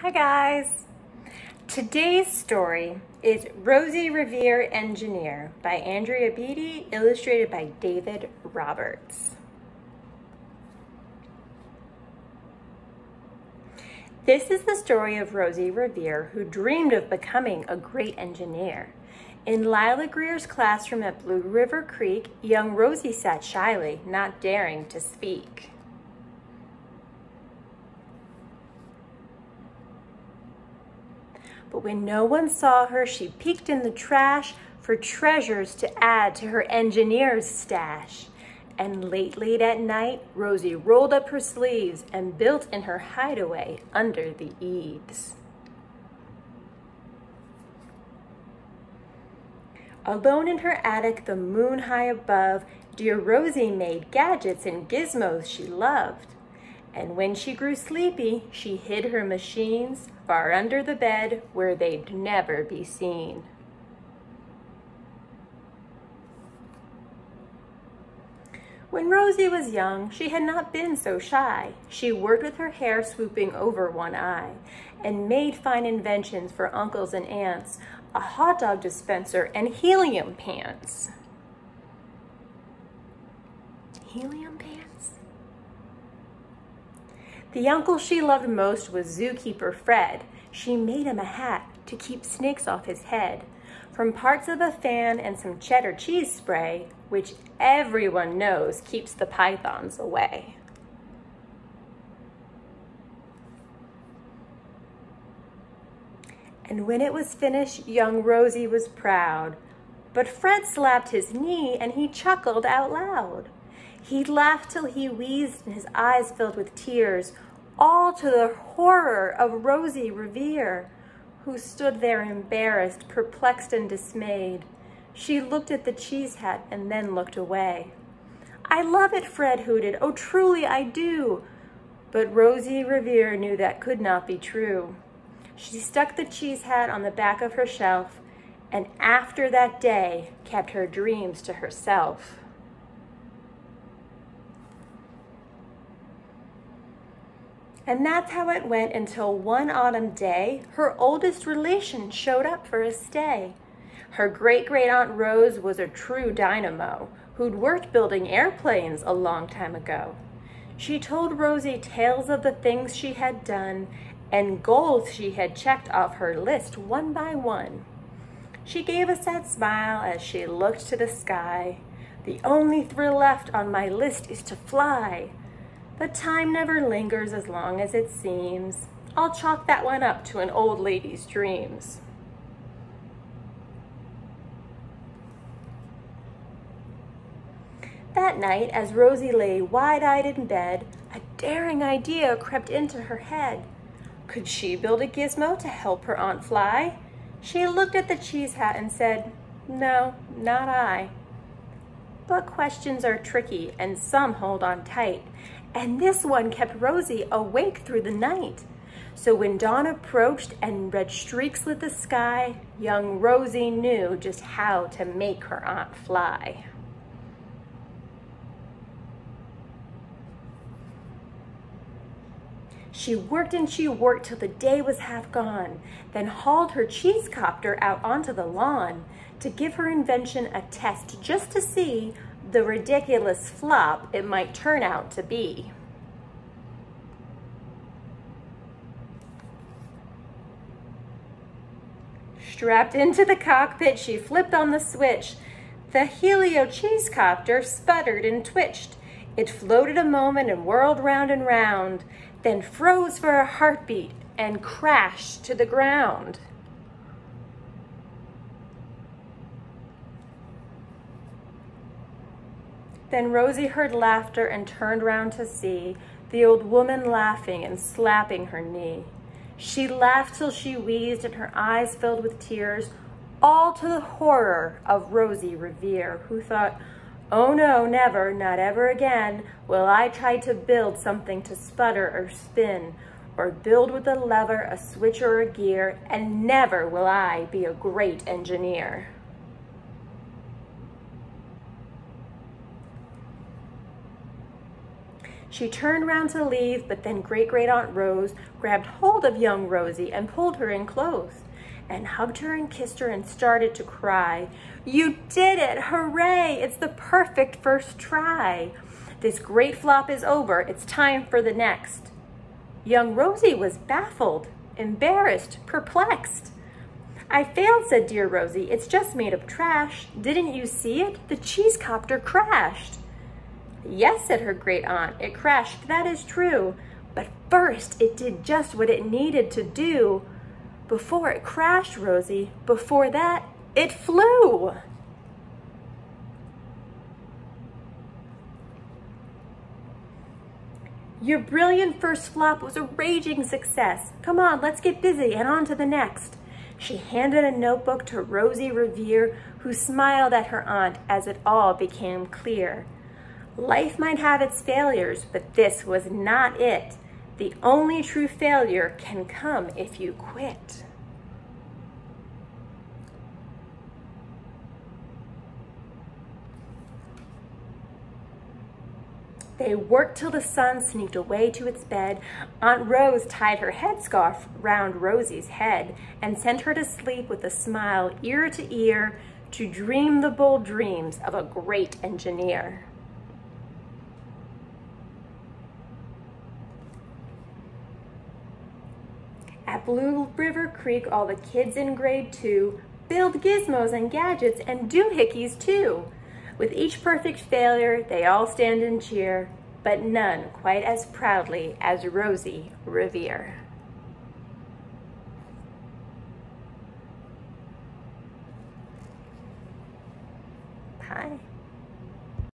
Hi guys! Today's story is Rosie, Revere, Engineer by Andrea Beatty, illustrated by David Roberts. This is the story of Rosie Revere, who dreamed of becoming a great engineer. In Lila Greer's classroom at Blue River Creek, young Rosie sat shyly, not daring to speak. But when no one saw her, she peeked in the trash for treasures to add to her engineer's stash. And late at night, Rosie rolled up her sleeves and built in her hideaway under the eaves. Alone in her attic, the moon high above, dear Rosie made gadgets and gizmos she loved. And when she grew sleepy, she hid her machines far under the bed where they'd never be seen. When Rosie was young, she had not been so shy. She worked with her hair swooping over one eye and made fine inventions for uncles and aunts, a hot dog dispenser and helium pants. Helium pants? The uncle she loved most was zookeeper Fred. She made him a hat to keep snakes off his head, from parts of a fan and some cheddar cheese spray, which everyone knows keeps the pythons away. And when it was finished, young Rosie was proud. But Fred slapped his knee and he chuckled out loud. He laughed till he wheezed and his eyes filled with tears, all to the horror of Rosie Revere, who stood there embarrassed, perplexed, and dismayed. She looked at the cheese hat and then looked away. "I love it," Fred hooted. "Oh, truly I do." But Rosie Revere knew that could not be true. She stuck the cheese hat on the back of her shelf, and after that day kept her dreams to herself. And that's how it went until one autumn day, her oldest relation showed up for a stay. Her great-great-aunt Rose was a true dynamo who'd worked building airplanes a long time ago. She told Rosie tales of the things she had done and goals she had checked off her list one by one. She gave a sad smile as she looked to the sky. "The only thrill left on my list is to fly. But time never lingers as long as it seems. I'll chalk that one up to an old lady's dreams." That night, as Rosie lay wide-eyed in bed, a daring idea crept into her head. Could she build a gizmo to help her aunt fly? She looked at the cheese hat and said, "No, not I." But questions are tricky and some hold on tight, and this one kept Rosie awake through the night. So when dawn approached and red streaks lit the sky, young Rosie knew just how to make her aunt fly. She worked and she worked till the day was half gone, then hauled her cheese copter out onto the lawn to give her invention a test just to see the ridiculous flop it might turn out to be. Strapped into the cockpit, she flipped on the switch. The helio cheese copter sputtered and twitched. It floated a moment and whirled round and round, then froze for a heartbeat and crashed to the ground. Then Rosie heard laughter and turned round to see the old woman laughing and slapping her knee. She laughed till she wheezed and her eyes filled with tears, all to the horror of Rosie Revere, who thought, "Oh no, never, not ever again, will I try to build something to sputter or spin, or build with a lever, a switch, or a gear, and never will I be a great engineer." She turned round to leave, but then Great-Great-Aunt Rose grabbed hold of young Rosie and pulled her in close, and hugged her and kissed her and started to cry. "You did it! Hooray! It's the perfect first try. This great flop is over. It's time for the next." Young Rosie was baffled, embarrassed, perplexed. "I failed," said dear Rosie. "It's just made of trash. Didn't you see it? The cheese copter crashed." "Yes," said her great aunt, "it crashed, that is true. But first it did just what it needed to do. Before it crashed, Rosie, before that, it flew." "Your brilliant first flop was a raging success. Come on, let's get busy and on to the next." She handed a notebook to Rosie Revere, who smiled at her aunt as it all became clear. Life might have its failures, but this was not it. The only true failure can come if you quit. They worked till the sun sneaked away to its bed. Aunt Rose tied her headscarf round Rosie's head and sent her to sleep with a smile ear to ear to dream the bold dreams of a great engineer. At Blue River Creek, all the kids in grade 2 build gizmos and gadgets and doohickeys too. With each perfect failure, they all stand and cheer, but none quite as proudly as Rosie Revere.